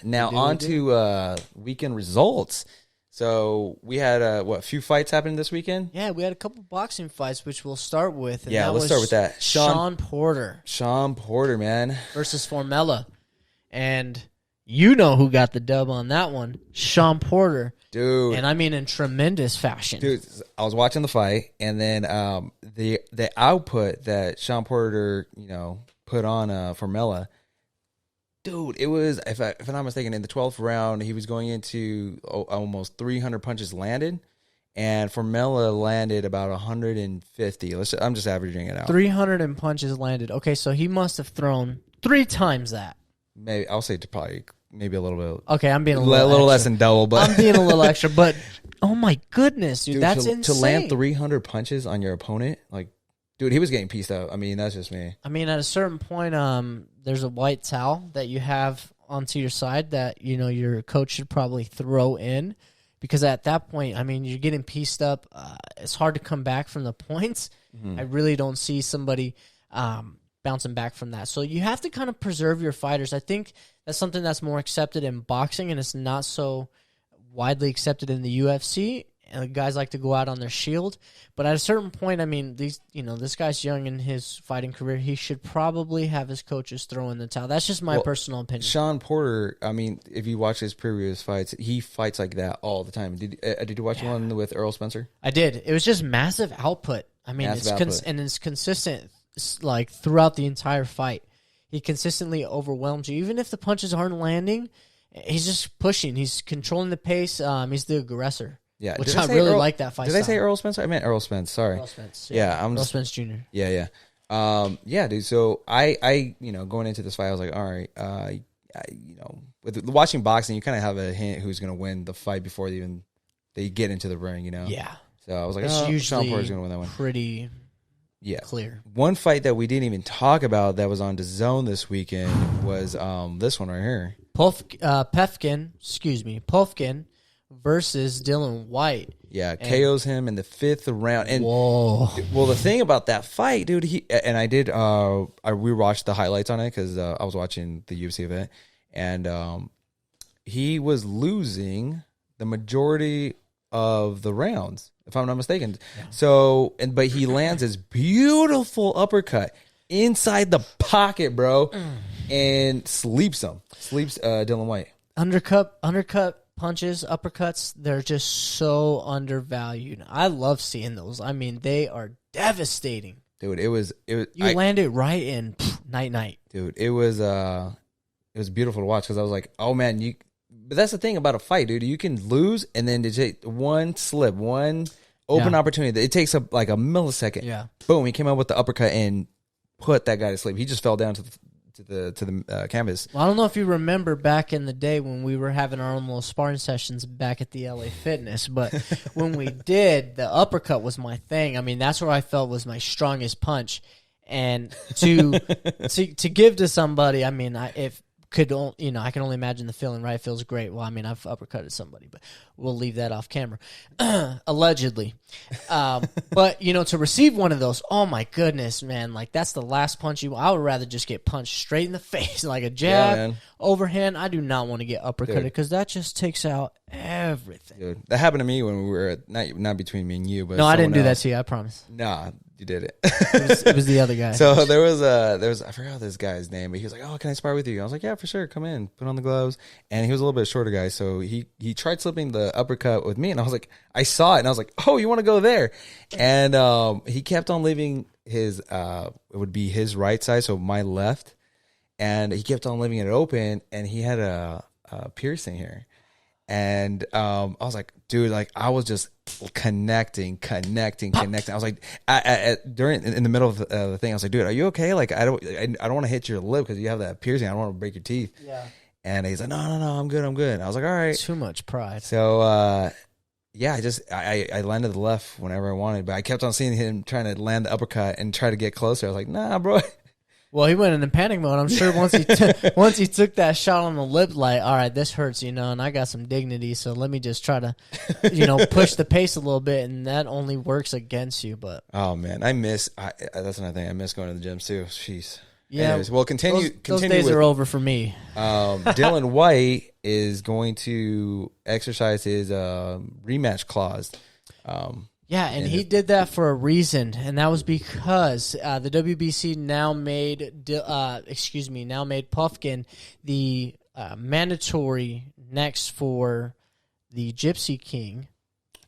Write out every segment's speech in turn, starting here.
Now on to weekend results. So we had a few fights happening this weekend? Yeah, we had a couple boxing fights, which we'll start with. And let's start with that. Shawn Porter. Shawn Porter, man. Versus Formella. And you know who got the dub on that one. Shawn Porter. Dude. And I mean in tremendous fashion. Dude, I was watching the fight, and then the output that Shawn Porter, put on Formella, dude, it was, if I'm not mistaken, in the 12th round, he was going into almost 300 punches landed, and Formella landed about 150. I'm just averaging it out. 300 punches landed. Okay, so he must have thrown 3 times that. Maybe I'll say maybe a little bit. Okay, I'm being a little less than double, but I'm being a little extra. But oh my goodness, dude, that's insane. To land 300 punches on your opponent, dude, he was getting pieced out. I mean, that's just me. I mean, at a certain point, there's a white towel that you have onto your side that, your coach should probably throw in. Because at that point, I mean, you're getting pieced up. It's hard to come back from the points. Mm-hmm. I really don't see somebody bouncing back from that. So you have to kind of preserve your fighters. I think that's something that's more accepted in boxing, and it's not so widely accepted in the UFC. And guys like to go out on their shield. But at a certain point, I mean, this guy's young in his fighting career. He should probably have his coaches throw in the towel. That's just my personal opinion. Shawn Porter, I mean, if you watch his previous fights, he fights like that all the time. Did you watch one with Earl Spencer? I did. It was just massive output. I mean, it's consistent, like, throughout the entire fight. He consistently overwhelms you. Even if the punches aren't landing, he's just pushing. He's controlling the pace. He's the aggressor. Yeah, which I really like that fight. Did I say Earl Spencer? I meant Earl Spence. Sorry. Earl Spence. Yeah, Earl Spence Jr. Yeah. Yeah, dude. So I going into this fight, I was like, all right, with watching boxing, you kind of have a hint who's going to win the fight before they get into the ring, Yeah. So I was like, usually Shawn Porter's going to win that one. Pretty clear. One fight that we didn't even talk about that was on DAZN this weekend was this one right here. Povetkin versus Dylan White. Yeah, KOs him in the 5th round. And whoa. Well, the thing about that fight, dude, I did I rewatched the highlights on it because I was watching the UFC event, and he was losing the majority of the rounds, if I'm not mistaken. Yeah. So, but he lands this beautiful uppercut inside the pocket, bro, and sleeps Dylan White. Undercut punches, uppercuts, they're just so undervalued. I love seeing those. I mean, they are devastating. Dude, it was you land it right in night. Dude, it was beautiful to watch because I was like, oh man, but that's the thing about a fight, dude. You can lose and then take one slip, one open opportunity. It takes like a millisecond. Yeah. Boom, he came out with the uppercut and put that guy to sleep. He just fell down to the canvas. Well, I don't know if you remember back in the day when we were having our own little sparring sessions back at the LA Fitness, but when we did, the uppercut was my thing. I mean, that's where I felt was my strongest punch. And to give to somebody, I mean, I can only imagine the feeling, right? It feels great. Well, I mean, I've uppercutted somebody, but we'll leave that off camera. Allegedly. But, to receive one of those, oh my goodness, man, like that's the last punch I would rather just get punched straight in the face, like a jab, overhand. I do not want to get uppercutted because that just takes out everything. Dude, that happened to me when we were not between me and you, but no, I didn't do that to you, I promise. Nah, you did it. It was the other guy. So there was I forgot this guy's name, but he was like, "Oh, can I spar with you?" I was like, "Yeah, for sure. Come in, put on the gloves." And he was a little bit shorter guy, so he tried slipping the uppercut with me, and I was like, I saw it, and I was like, "Oh, you want to go there?" And he kept on leaving his it would be his right side, so my left, and he kept on leaving it open, and he had a piercing here. And I was like, dude, like I was just connecting. I was like, in the middle of the thing, I was like, dude, are you okay? Like, I don't want to hit your lip because you have that piercing. I don't want to break your teeth. Yeah. And he's like, no, I'm good. I was like, all right. Too much pride. So, yeah, I landed the left whenever I wanted, but I kept on seeing him trying to land the uppercut and try to get closer. I was like, nah, bro. Well, he went in panic mode. I'm sure once he took that shot on the lip, like, all right, this hurts, and I got some dignity, so let me just try to, push the pace a little bit, and that only works against you. But oh man, that's another thing. I miss going to the gym too. Jeez. Yeah. Anyways, well, Those continue days with, are over for me. Dylan White is going to exercise his rematch clause. Yeah, and he did that for a reason, and that was because the WBC now made Puffkin the mandatory next for the Gypsy King,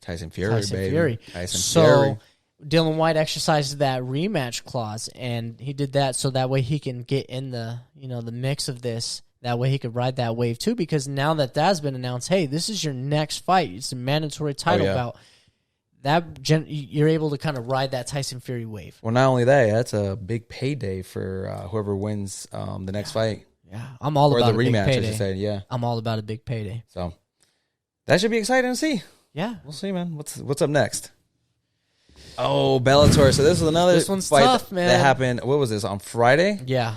Tyson Fury. So Dylan White exercised that rematch clause, and he did that so that way he can get in the the mix of this. That way he could ride that wave too, because now that's been announced, hey, this is your next fight. It's a mandatory title bout. You're able to kind of ride that Tyson Fury wave. Well, not only that, that's a big payday for whoever wins the next fight. Yeah, I'm all about the a rematch, big payday. I should say. Yeah, I'm all about a big payday. So that should be exciting to see. Yeah, we'll see, man. What's up next? Oh, Bellator. So this is another this one's fight tough, man. that happened. What was this, on Friday? Yeah,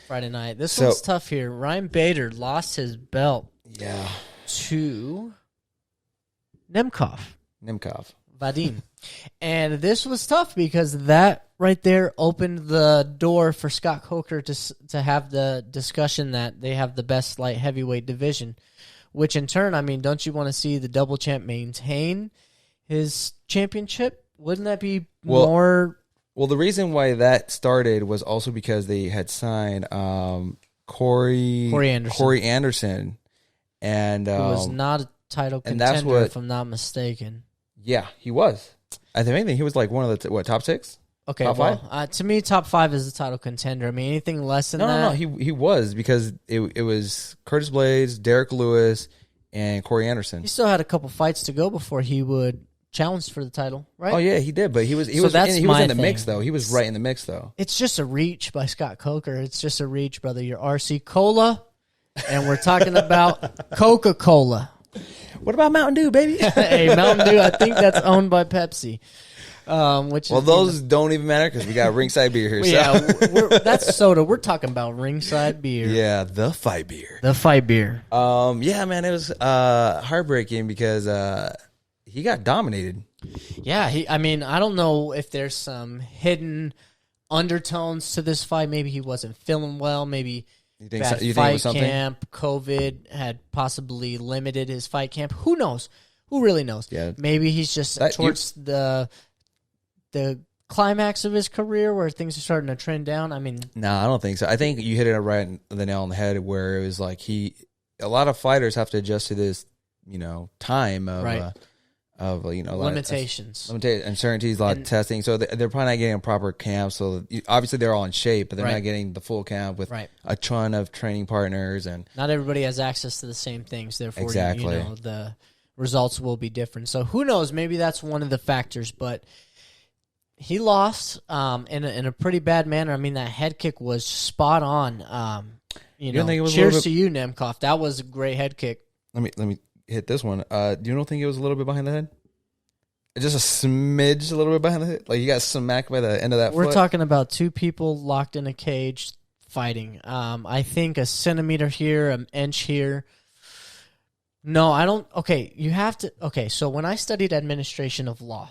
Friday night. This one's tough here. Ryan Bader lost his belt. Yeah. To Nemkov. Vadim. And this was tough because that right there opened the door for Scott Coker to have the discussion that they have the best light heavyweight division, which in turn, I mean, don't you want to see the double champ maintain his championship? Wouldn't that be more? Well, the reason why that started was also because they had signed Corey Anderson. And who was not a title contender, if I'm not mistaken. Yeah, he was. I think he was like one of the top 6. Okay, top five? To me, top 5 is the title contender. I mean, anything less than that. No. He was, because it was Curtis Blades, Derek Lewis, and Corey Anderson. He still had a couple fights to go before he would challenge for the title, right? Oh yeah, he did, but he was in the mix though. He was right in the mix though. It's just a reach by Scott Coker. It's just a reach, brother. You're RC Cola. And we're talking about Coca-Cola. What about Mountain Dew, baby? Hey, Mountain Dew, I think that's owned by Pepsi. Those don't even matter because we got Ringside beer here. Yeah, that's soda. We're talking about Ringside beer. Yeah, the fight beer. Yeah, man, it was heartbreaking because he got dominated. Yeah, I don't know if there's some hidden undertones to this fight. Maybe he wasn't feeling well. Maybe bad fight camp, COVID had possibly limited his fight camp. Who knows? Who really knows? Yeah. Maybe he's just towards the climax of his career where things are starting to trend down. I mean, no, I don't think so. I think you hit it right the nail on the head where it was like a lot of fighters have to adjust to this, time of of limitations, uncertainties, a lot of testing. So they're probably not getting a proper camp. So obviously they're all in shape, but they're not getting the full camp with a ton of training partners, and not everybody has access to the same things. Therefore, the results will be different. So who knows? Maybe that's one of the factors. But he lost in a pretty bad manner. I mean, that head kick was spot on. Cheers to you, Nemkov. That was a great head kick. Let me hit this one. Do you don't think it was a little bit behind the head? Just a smidge, a little bit behind the head? Like you got smacked by the end of that We're foot? talking about two people locked in a cage fighting. I think a centimeter here, an inch here. No, I don't. Okay, you have to. Okay, so when I studied administration of law,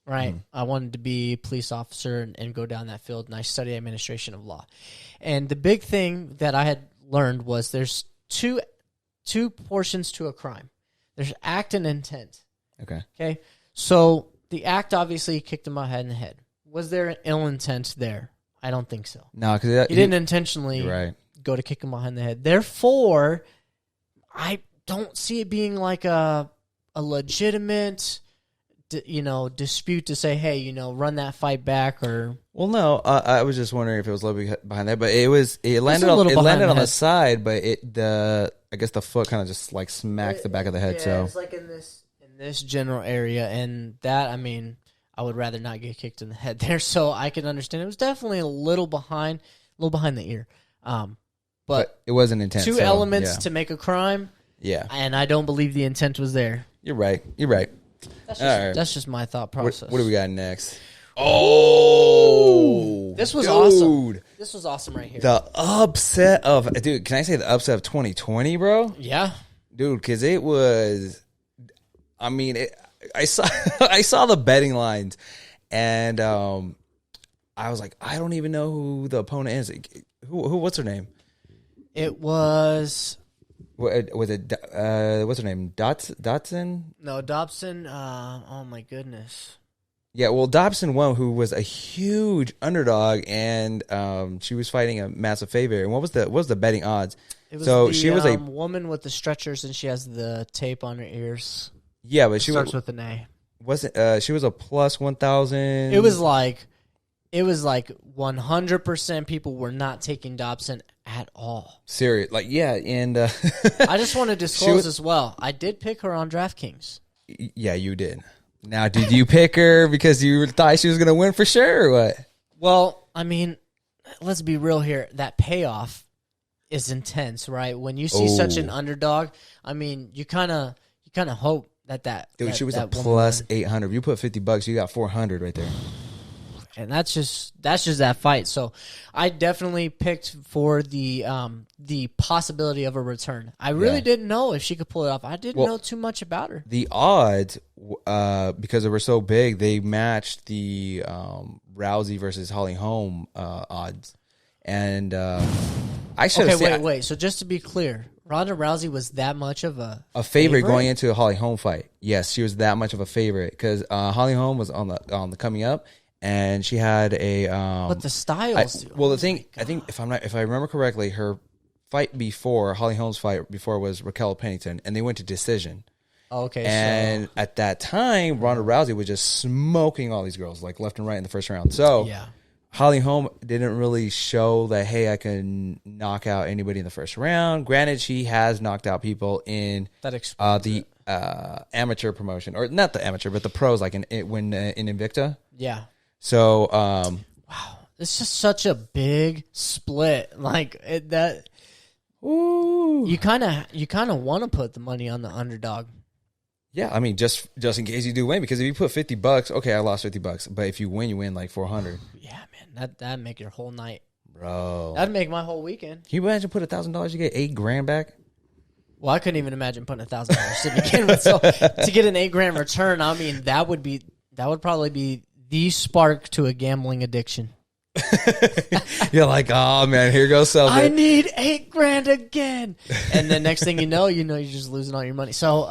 right, I wanted to be a police officer and go down that field, and I studied administration of law. And the big thing that I had learned was there's two portions to a crime. There's act and intent. Okay. So the act obviously kicked him in the head. Was there an ill intent there? I don't think so. No, because he didn't intentionally go to kick him behind the head. Therefore, I don't see it being like a legitimate, dispute to say, hey, run that fight back or. Well, no, I was just wondering if it was a little bit behind that, but it landed on the side, but I guess the foot kind of just like smacked the back of the head. So it's like in this general area, and that I would rather not get kicked in the head there. So I can understand it was definitely a little behind the ear. But it wasn't intent. Two elements to make a crime. Yeah, and I don't believe the intent was there. You're right. That's just my thought process. What do we got next? Oh, this was awesome. This was awesome right here. The upset of can I say the upset of 2020, bro? Yeah, dude, because it was. I mean, I saw the betting lines, and I was like, I don't even know who the opponent is. Who? What's her name? It was Was it? What's her name? Dotson? no Dobson. Oh my goodness. Yeah, well, Dobson won, who was a huge underdog, and she was fighting a massive favorite. And what was the betting odds? It was so the, she was a woman with the stretchers, and she has the tape on her ears. Yeah, but she starts with an A. Wasn't she was a plus 1,000? It was like 100% people were not taking Dobson at all. Serious, like and I just want to disclose as well. I did pick her on DraftKings. Yeah, you did. Now, did you pick her because you thought she was going to win for sure, or what? Well, I mean, let's be real here. That payoff is intense, right? When you see such an underdog, I mean, you kind of hope that dude, she was that a plus 800. If you put $50, you got 400 right there. And that's just that fight. So I definitely picked for the possibility of a return. I really didn't know if she could pull it off. I didn't know too much about her. The odds, because they were so big, they matched the Rousey versus Holm odds. And I should have said... Wait. So just to be clear, Ronda Rousey was that much of a favorite going into a Holm fight. Yes, she was that much of a favorite because Holm was on the coming up. And she had a but the styles. I think if I remember correctly, her fight before Holm's fight before was Raquel Pennington, and they went to decision. Okay. And at that time, Ronda Rousey was just smoking all these girls like left and right in the first round. So yeah, Holm didn't really show that, hey, I can knock out anybody in the first round. Granted, she has knocked out people in the amateur promotion, or not the amateur, but the pros, like in Invicta. Yeah. So, wow, it's just such a big split. Like that, you kind of want to put the money on the underdog. Yeah, I mean, just in case you do win, because if you put $50, okay, I lost $50, but if you win like 400. Yeah, man, that'd make your whole night, bro. That'd make my whole weekend. Can you imagine put $1,000, you get $8,000 back? Well, I couldn't even imagine putting $1,000 to begin with. So to get an $8,000 return, I mean, that would probably be the spark to a gambling addiction. You're like, oh man, here goes something. I need $8,000 again, and the next thing you know, you're just losing all your money. So,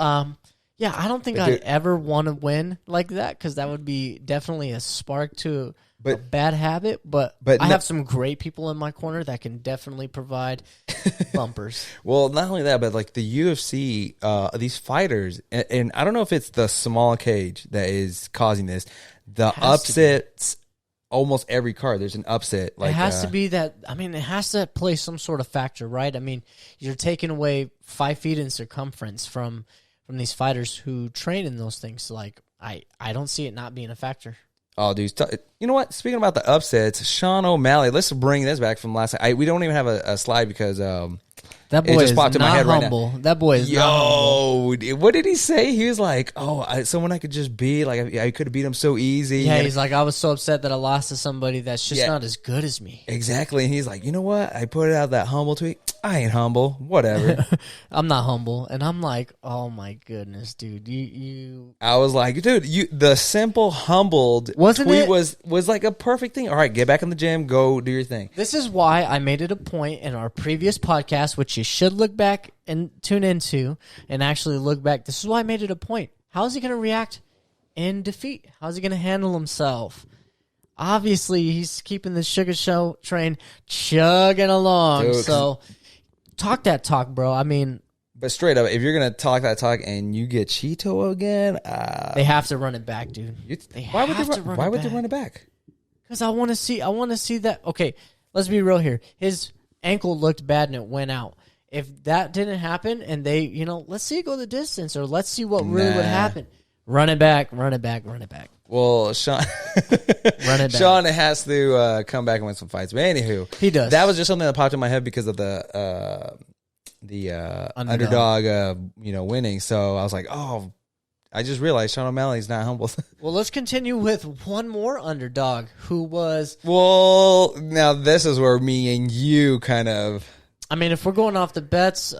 yeah, I don't think I'd ever want to win like that because that would be definitely a spark to a bad habit. But I have some great people in my corner that can definitely provide bumpers. Well, not only that, but like the UFC, these fighters, and I don't know if it's the small cage that is causing this. The upsets, almost every card, there's an upset. Like, it has to be that. I mean, it has to play some sort of factor, right? I mean, you're taking away 5 feet in circumference from these fighters who train in those things. Like, I don't see it not being a factor. Oh, dude. You know what? Speaking about the upsets, Sean O'Malley, let's bring this back from last night. We don't even have a slide because that boy is not humble. That boy is not humble. Yo, what did he say? He was like, someone I could just beat. Like, I could have beat him so easy. Yeah, he's like, I was so upset that I lost to somebody that's just not as good as me. Exactly. And he's like, you know what? I put out that humble tweet. I ain't humble. Whatever. I'm not humble. And I'm like, oh my goodness, dude. I was like, dude, the simple humbled tweet was like a perfect thing. All right, get back in the gym. Go do your thing. This is why I made it a point in our previous podcast, which you should look back and tune into and actually look back. This is why I made it a point. How is he going to react in defeat? How's he going to handle himself? Obviously, he's keeping the sugar show train chugging along. Dude, so talk that talk, bro. I mean, but straight up, if you're going to talk that talk and you get Cheeto again, they have to run it back, dude. Why would they run it back? Because I want to see that. Okay, let's be real here. His ankle looked bad and it went out. If that didn't happen and they, let's see it go the distance or let's see what really would happen. Run it back. Well, Sean, Sean has to come back and win some fights. But anywho, he does. That was just something that popped in my head because of the underdog, winning. So I was like, oh, I just realized Sean O'Malley's not humble. Well, let's continue with one more underdog who was. Well, now this is where me and you kind of. I mean, if we're going off the bets,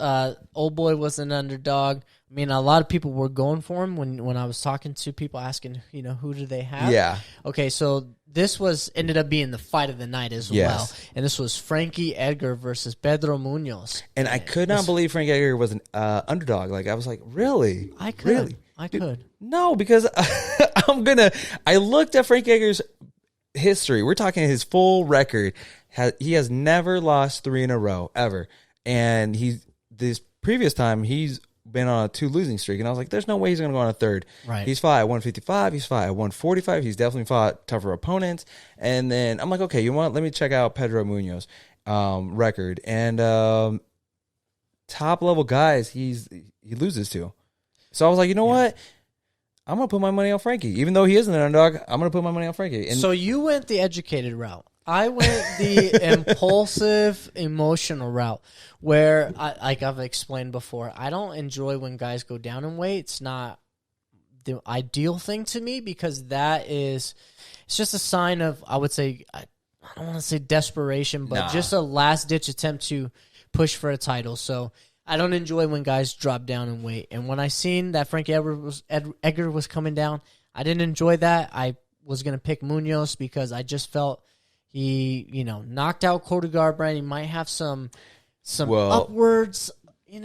old boy was an underdog. I mean, a lot of people were going for him when I was talking to people asking, who do they have? Yeah. Okay, so this ended up being the fight of the night as well. And this was Frankie Edgar versus Pedro Munhoz. And I could not believe Frankie Edgar was an underdog. Like, I was like, really? I could. Really? I Dude, could. No, because I looked at Frankie Edgar's history. We're talking his full record. He has never lost 3 in a row, ever. And this previous time, he's been on a 2 losing streak, and I was like, there's no way he's going to go on a third. Right. He's fought at 155, he's fought at 145, he's definitely fought tougher opponents. And then I'm like, okay, you know what? Let me check out Pedro Munhoz record. And top level guys he loses to. So I was like, you know what? I'm going to put my money on Frankie. Even though he isn't an underdog, I'm going to put my money on Frankie. And so you went the educated route. I went the impulsive, emotional route where, like I've explained before, I don't enjoy when guys go down in weight. It's not the ideal thing to me because it's just a sign of, I would say, I don't want to say desperation, but just a last-ditch attempt to push for a title. So I don't enjoy when guys drop down in weight. And when I seen that Frankie Edgar was coming down, I didn't enjoy that. I was going to pick Munhoz because I just felt he, knocked out Cody Garbrandt. He might have some upwards, I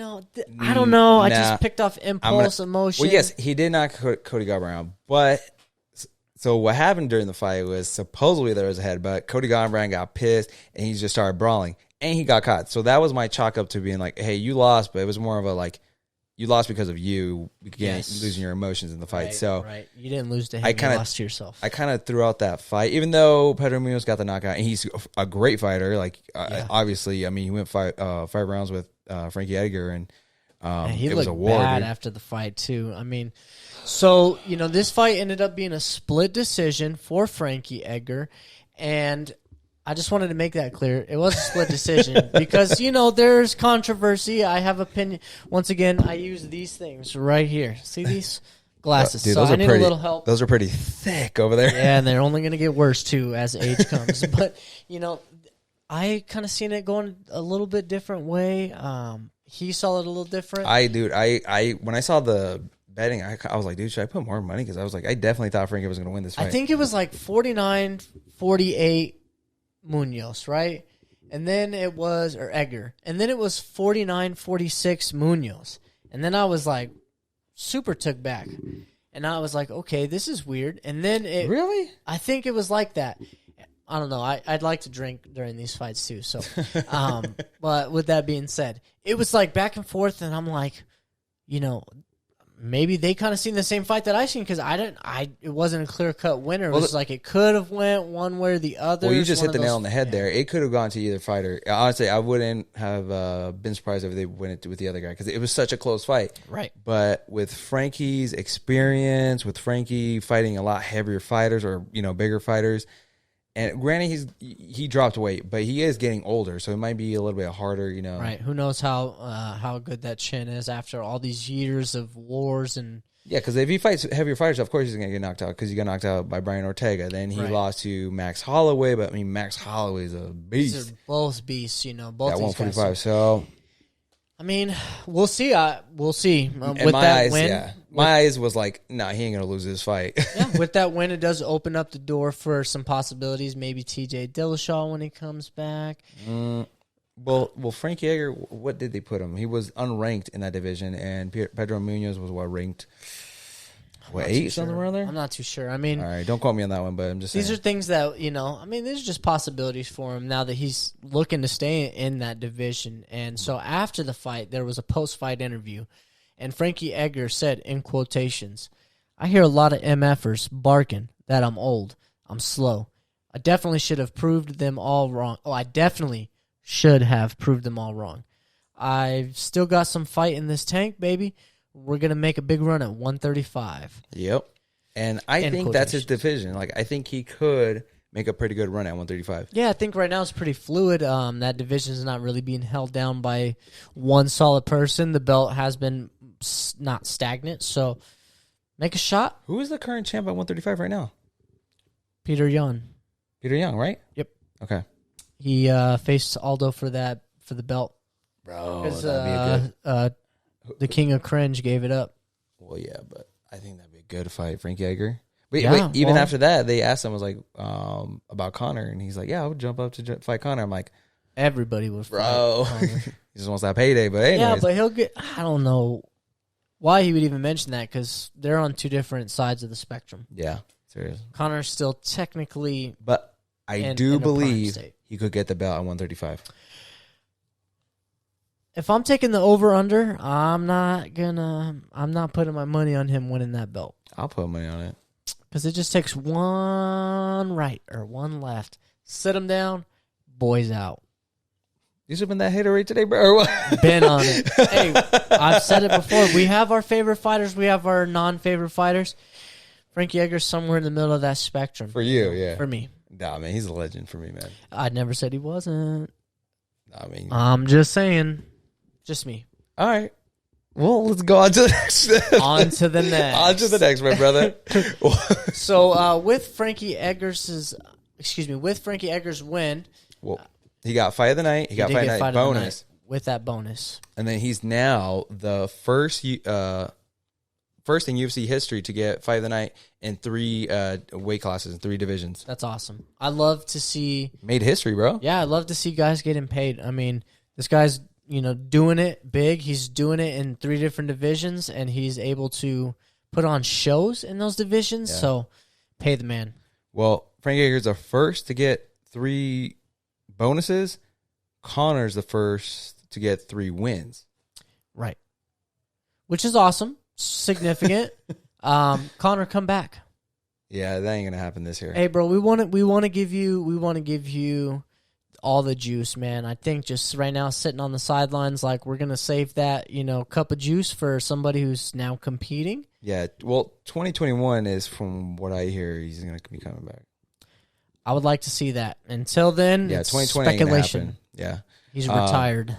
don't know. I just picked off impulse, emotion. Well, yes, he did knock Cody Garbrandt, but so what happened during the fight was supposedly there was a headbutt. Cody Garbrandt got pissed, and he just started brawling, and he got caught. So that was my chalk up to being like, hey, you lost, but it was more of a like, you lost because of you losing your emotions in the fight. Right. You didn't lose to him. You lost to yourself. I kind of threw out that fight, even though Pedro Munhoz got the knockout, and he's a great fighter. Like, obviously, I mean, he went 5 rounds with Frankie Edgar, and he it looked was a war, bad dude. after the fight, too. I mean, so, this fight ended up being a split decision for Frankie Edgar, and I just wanted to make that clear. It was a split decision because, there's controversy. I have opinion. Once again, I use these things right here. See these glasses? Dude, so I need a little help. Those are pretty thick over there. Yeah, and they're only going to get worse, too, as age comes. But, I kind of seen it going a little bit different way. He saw it a little different. I when I saw the betting, I was like, dude, should I put more money? Because I was like, I definitely thought Frankie was going to win this fight. I think it was like 49-48 Munhoz, right? And then it was, or Edgar. And then it was 49-46 Munhoz. And then I was like, super took back. And I was like, okay, this is weird. And then it... Really? I think it was like that. I don't know. I'd like to drink during these fights too. So, but with that being said, it was like back and forth. And I'm like, maybe they kind of seen the same fight that I seen because it wasn't a clear cut winner. It was like it could have went one way or the other. Well, you just hit the nail on the head there. It could have gone to either fighter. Honestly, I wouldn't have been surprised if they went with the other guy because it was such a close fight. Right. But with Frankie's experience, with Frankie fighting a lot heavier fighters or bigger fighters, and granted he dropped weight, but he is getting older, so it might be a little bit harder. Right. Who knows how good that chin is after all these years of wars and. Yeah, because if he fights heavier fighters, of course he's going to get knocked out because he got knocked out by Brian Ortega. Then he lost to Max Holloway, but I mean, Max Holloway is a beast. These are both beasts, both at these 145. guys. So, I mean, we'll see. We'll see. With that win, my eyes was like, nah, he ain't going to lose this fight. Yeah, with that win, it does open up the door for some possibilities. Maybe TJ Dillashaw when he comes back. Well, Frankie Edgar, what did they put him? He was unranked in that division, and Pedro Munhoz was ranked? What, 8 something around there? I'm not too sure. I mean, all right, don't quote me on that one, but I'm just saying. These are things that these are just possibilities for him now that he's looking to stay in that division. And so after the fight, there was a post-fight interview, and Frankie Edgar said in quotations, "I hear a lot of MFers barking that I'm old, I'm slow. I definitely should have proved them all wrong. I've still got some fight in this tank, baby. We're going to make a big run at 135. Yep. And I think that's his division. Like, I think he could make a pretty good run at 135. Yeah, I think right now it's pretty fluid. That division is not really being held down by one solid person. The belt has been not stagnant, so make a shot. Who is the current champ at 135 right now? Petr Yan. Petr Yan, right? Yep. Okay. He faced Aldo for the belt Bro, Because that'd be a good. the King of Cringe gave it up. Well, yeah, but I think that'd be a good fight, Frankie Edgar. Wait, Yeah, even well- after that, they asked him, was like, about Connor, and he's like, yeah, I would jump up to fight Connor. I'm like, Everybody would fight bro, Conor. he just wants that payday. But anyways, Yeah, but he'll get. I don't know why he would even mention that because they're on two different sides of the spectrum. yeah, serious. Connor's still technically. But I in do a prime believe state. he could get the belt at 135. If I'm taking the over under, I'm not putting my money on him winning that belt I'll put money on it. because it just takes one right or one left. Sit him down, boys out. You should have been that haterade today, bro. Or what? Been on it. Hey, I've said it before. We have our favorite fighters. We have our non-favorite fighters. Frankie Edgar's somewhere in the middle of that spectrum. For you, yeah. For me. Nah, man, he's a legend for me, man. I never said he wasn't. I mean, I'm just saying. Just me. all right. Well, let's go on to the next. On to the next. On to the next, my brother. So, with Frankie Edgar's win, Well, he got fight of the night. He got did fight get of the fight night of the bonus. night with that bonus. And then he's now the first in UFC history to get fight of the night in 3 weight classes, in 3 divisions. That's awesome. I love to see. Made history, bro. Yeah, I love to see guys getting paid. I mean, this guy's doing it big. He's doing it in 3 different divisions, and he's able to put on shows in those divisions. Yeah. So, pay the man. Well, Frankie Edgar's the first to get 3 bonuses. Connor's the first to get 3 wins. Right. Which is awesome. Significant. Connor, come back. Yeah, that ain't gonna happen this year. Hey, bro, we want to give you all the juice, man. I think just right now sitting on the sidelines, like we're gonna save that, cup of juice for somebody who's now competing. Yeah, well, 2021 is, from what I hear, he's gonna be coming back. I would like to see that. Until then, Yeah, it's 2020 ain't gonna speculation. happen. Yeah, He's retired.